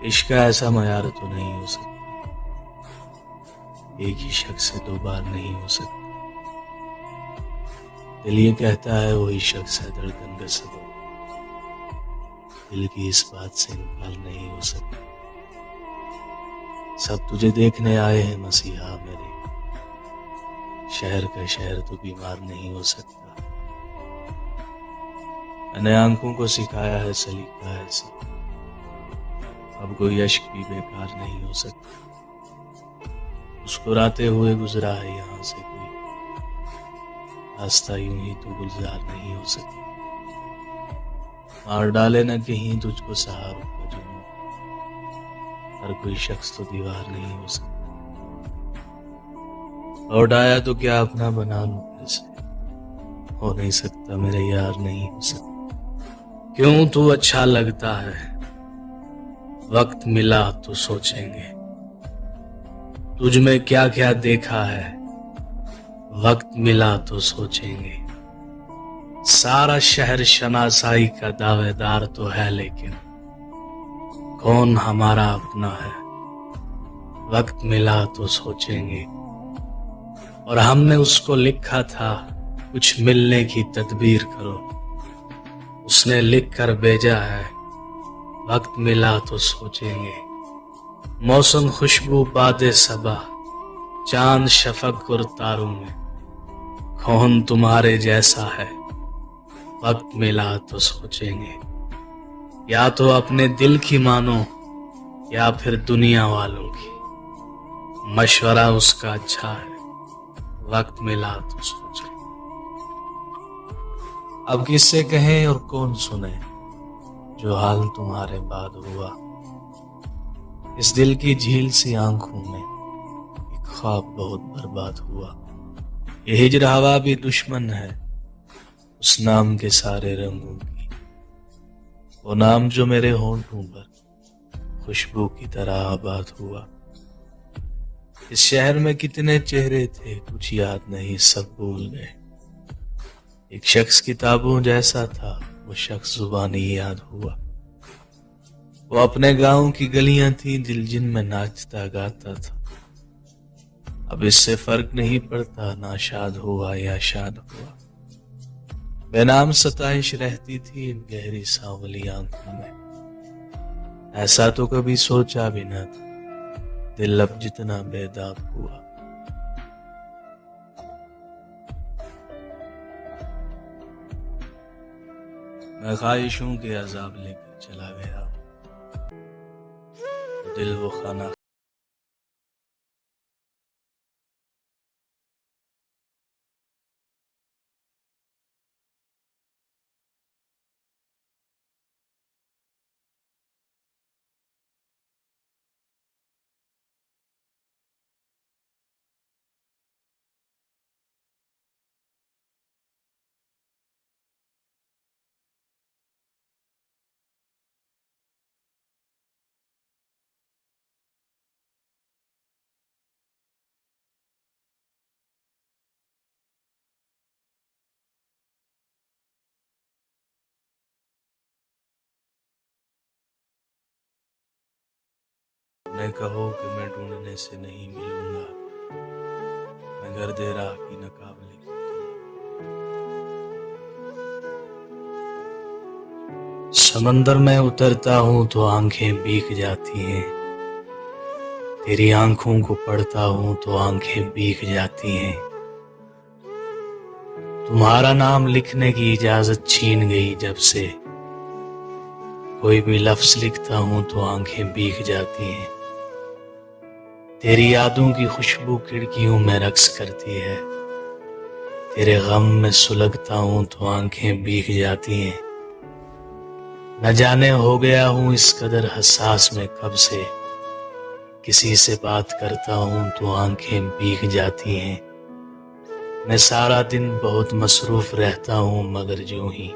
इश्क का ऐसा मयार तो नहीं हो सकता, एक ही शख्स से दो बार नहीं हो सकता। दिल ये कहता है वही शख्स है धड़कन का सबब, दिल की इस बात से इनकार नहीं हो सकता। सब तुझे देखने आए हैं मसीहा मेरे, शहर का शहर तो बीमार नहीं हो सकता। मैंने आंखों को सिखाया है सलीका ऐसी, अब कोई अश्क भी बेकार नहीं हो सकता। मुस्कुराते हुए गुजरा है यहाँ से कोई, रास्ता यूं ही तो गुलजार नहीं हो सकता। मार डाले न कहीं तुझको सहारों का जुनून, हर कोई शख्स तो दीवार नहीं हो सकता। लौट आया तो क्या अपना बना लूं फिर से, हो नहीं सकता मेरा यार नहीं हो सकता। क्यों तू अच्छा लगता है, वक्त मिला तो सोचेंगे। तुझ में क्या क्या देखा है, वक्त मिला तो सोचेंगे। सारा शहर शनासाई का दावेदार तो है, लेकिन कौन हमारा अपना है, वक्त मिला तो सोचेंगे। और हमने उसको लिखा था कुछ मिलने की तदबीर करो, उसने लिख कर भेजा है वक्त मिला तो सोचेंगे। मौसम खुशबू बादे सबा, चांद शफक और तारों में, कौन तुम्हारे जैसा है, वक्त मिला तो सोचेंगे। या तो अपने दिल की मानो या फिर दुनिया वालों की, मशवरा उसका अच्छा है, वक्त मिला तो सोचेंगे। अब किससे कहें और कौन सुने, जो हाल तुम्हारे बाद हुआ। इस दिल की झील सी आंखों में एक ख्वाब बहुत बर्बाद हुआ। ये हिजर हवा भी दुश्मन है उस नाम के सारे रंगों की, वो नाम जो मेरे होंठों पर खुशबू की तरह आबाद हुआ। इस शहर में कितने चेहरे थे कुछ याद नहीं, सब भूल गए। एक शख्स किताबों जैसा था, वो शख्स जुबानी याद हुआ। वो अपने गांव की गलियां थी दिल जिनमें नाचता गाता था। अब इससे फर्क नहीं पड़ता नाशाद हुआ या शाद हुआ। बेनाम सताइश रहती थी इन गहरी सांवली आंखों में, ऐसा तो कभी सोचा भी न था, दिल अब जितना बेदाग हुआ। मैं ख्वाहिशों के अजाब लेकर चला गया, तो दिल वो खाना न कहो कि मैं ढूंढने से नहीं मिलूंगा, मैं गर्दे राह की नकाब लेकर चला। समंदर में उतरता हूँ तो आंखें भीग जाती हैं, तेरी आंखों को पढ़ता हूँ तो आंखें भीग जाती हैं। तुम्हारा नाम लिखने की इजाजत छीन गई जब से, कोई भी लफ्ज लिखता हूँ तो आंखें भीग जाती हैं। तेरी यादों की खुशबू खिड़कियों में रक्स करती है, तेरे गम में सुलगता हूँ तो आंखें भीग जाती हैं। न जाने हो गया हूँ इस कदर हसास में कब से, किसी से बात करता हूँ तो आंखें भीग जाती हैं। मैं सारा दिन बहुत मसरूफ रहता हूँ, मगर जो ही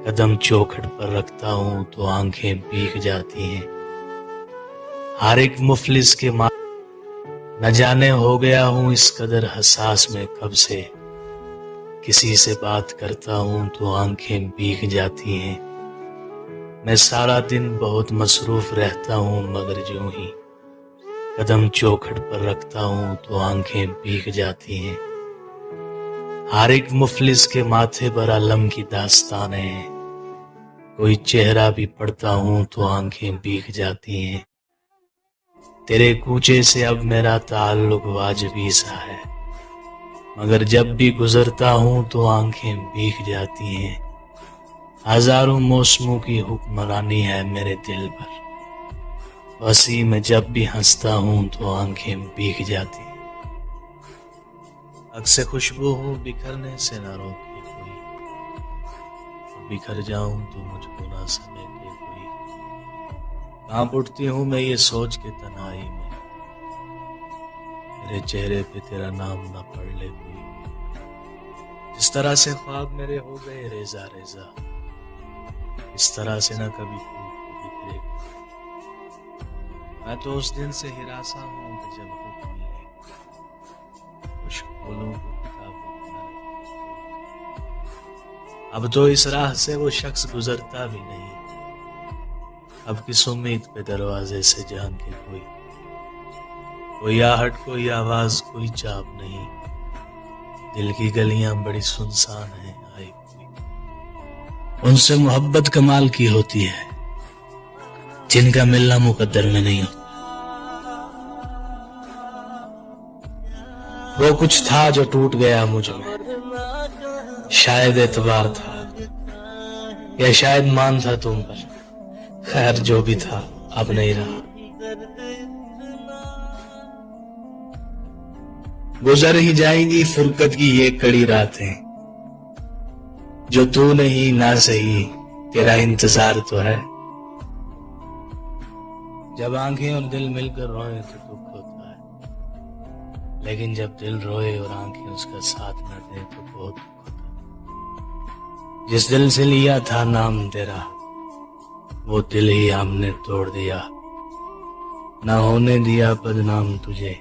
कदम चौखट पर रखता हूँ तो आंखें भीग जाती हैं। हर एक मुफलिस के न जाने हो गया हूँ इस कदर हसास में कब से, किसी से बात करता हूँ तो आंखें भीग जाती हैं। मैं सारा दिन बहुत मसरूफ रहता हूँ, मगर जो ही कदम चौखट पर रखता हूँ तो आंखें भीग जाती हैं। हर एक मुफलिस के माथे पर अलम की दास्तान है। कोई चेहरा भी पढ़ता हूँ तो आंखें भीग जाती हैं। तेरे कूचे से अब मेरा ताल्लुक वाजिबी सा है, मगर जब भी गुजरता हूँ तो आंखें भीग जाती हैं। हजारों मौसमों की हुक्मरानी है मेरे दिल पर, वसी में जब भी हंसता हूँ तो आंखें भीग जाती हैं। अक्से खुशबू हूँ बिखरने से ना रोके कोई, और बिखर जाऊं तो मुझको ना समेटे कोई। कांप उठती हूँ मैं ये सोच के तन्हाई में, मेरे चेहरे पे तेरा नाम ना पढ़ ले कोई। जिस तरह से ख्वाब मेरे हो गए रेजा रेजा, इस तरह से ना कभी टूट के बिखरे कोई। मैं तो उस दिन से हिरासा हूँ कि जब हुक्म मिले, खुश्क बोलों को किताबों में न रखे कोई। अब तो इस राह से वो शख्स गुजरता भी नहीं, अब किस उम्मीद पे दरवाजे से झांके कोई आहट, कोई आवाज, कोई चाप नहीं। दिल की गलियां बड़ी सुनसान हैं, आए कोई। उनसे मोहब्बत कमाल की होती है जिनका मिलना मुकद्दर में नहीं होता। वो कुछ था जो टूट गया मुझ में, शायद एतबार था या शायद मान था तुम पर। खैर जो भी था अब नहीं रहा। गुजर ही जाएंगी फुरकत की ये कड़ी रातें, जो तू नहीं ना सही तेरा इंतजार तो है। जब आंखें और दिल मिलकर रोए तो दुख होता है, लेकिन जब दिल रोए और आंखें उसका साथ न दे तो बहुत दुख होता है। जिस दिल से लिया था नाम तेरा, वो दिल ही हमने तोड़ दिया। ना होने दिया बदनाम तुझे,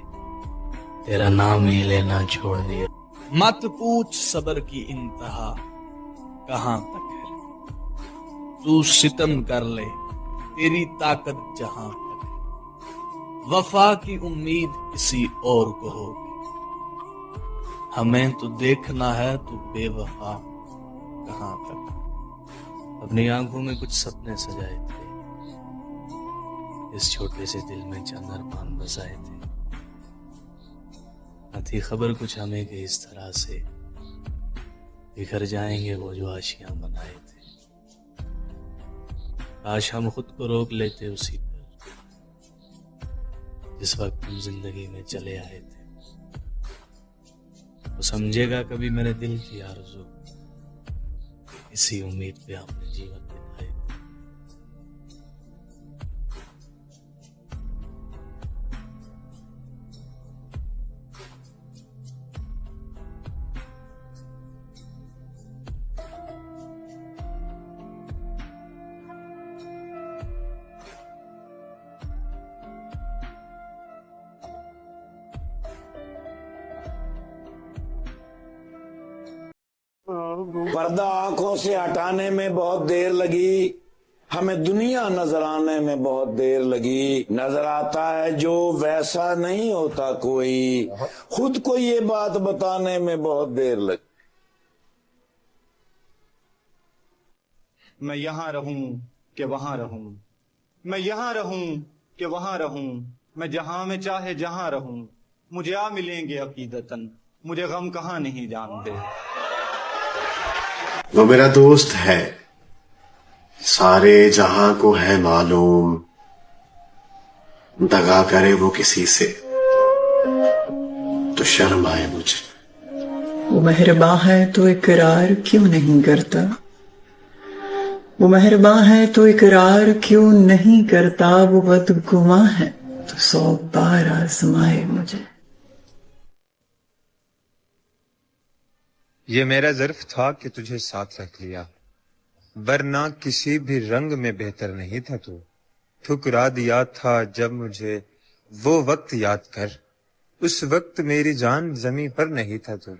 तेरा नाम ही लेना छोड़ दिया। मत पूछ सबर की इंतहा कहां तक है, तू सितम कर ले तेरी ताकत जहां तक है। वफा की उम्मीद किसी और को होगी, हमें तो देखना है तू बेवफा कहां तक। अपनी आंखों में कुछ सपने सजाए थे, इस छोटे से दिल में चंद अरमान बसाए थे। न थी खबर कुछ हमें कि इस तरह से बिखर जाएंगे वो जो आशियां बनाए थे। काश हम खुद को रोक लेते उसी पर, जिस वक्त तुम जिंदगी में चले आए थे। वो समझेगा कभी मेरे दिल की आरज़ू, इसी उम्मीद पे हमने जीवन बिताए। पर्दा आंखों से हटाने में बहुत देर लगी, हमें दुनिया नजर आने में बहुत देर लगी। नजर आता है जो वैसा नहीं होता कोई, खुद को ये बात बताने में बहुत देर लगी। मैं यहाँ रहूं कि वहां रहूं, मैं यहाँ रहूं कि वहां रहूं, मैं जहां में चाहे जहां रहूं, मुझे आ मिलेंगे अकीदतन, मुझे गम कहाँ नहीं जानते। वो मेरा दोस्त है, सारे जहां को है मालूम, दगा करे वो किसी से तो शर्म आए मुझे। वो मेहरबान है तो इकरार क्यों नहीं करता, वो मेहरबान है तो इकरार क्यों नहीं करता। वो बदगुमां है तो 100 बार आजमाए मुझे। ये मेरा ज़र्फ था कि तुझे साथ रख लिया, वरना किसी भी रंग में बेहतर नहीं था तू। ठुकरा दिया था जब मुझे वो वक्त याद कर, उस वक्त मेरी जान ज़मीं पर नहीं था तू।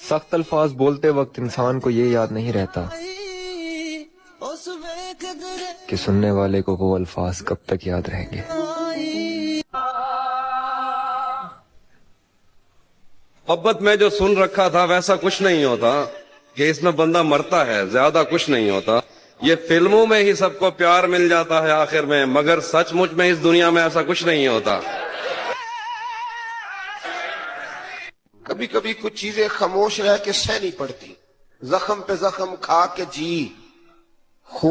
सख्त अल्फाज बोलते वक्त इंसान को ये याद नहीं रहता कि सुनने वाले को वो अल्फाज कब तक याद रहेंगे। मोहब्बत में जो सुन रखा था वैसा कुछ नहीं होता, कि इसमें बंदा मरता है, ज्यादा कुछ नहीं होता। ये फिल्मों में ही सबको प्यार मिल जाता है आखिर में, मगर सचमुच में इस दुनिया में ऐसा कुछ नहीं होता। कभी कभी कुछ चीजें खामोश रह के सहनी पड़ती, जख्म पे जख्म खा के जी